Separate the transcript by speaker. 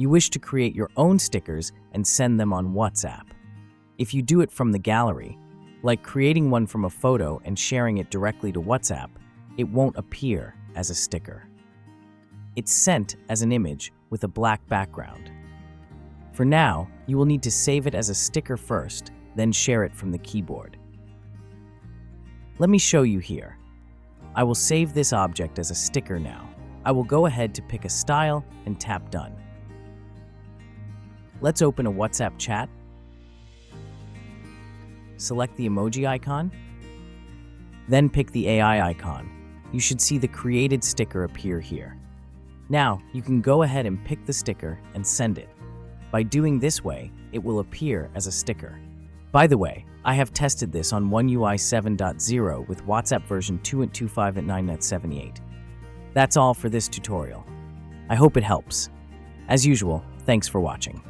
Speaker 1: You wish to create your own stickers and send them on WhatsApp. If you do it from the gallery, like creating one from a photo and sharing it directly to WhatsApp, it won't appear as a sticker. It's sent as an image with a black background. For now, you will need to save it as a sticker first, then share it from the keyboard. Let me show you here. I will save this object as a sticker now. I will go ahead to pick a style and tap Done. Let's open a WhatsApp chat. Select the emoji icon. Then pick the AI icon. You should see the created sticker appear here. Now, you can go ahead and pick the sticker and send it. By doing this way, it will appear as a sticker. By the way, I have tested this on One UI 7.0 with WhatsApp version 2.25 and 9.78. That's all for this tutorial. I hope it helps. As usual, thanks for watching.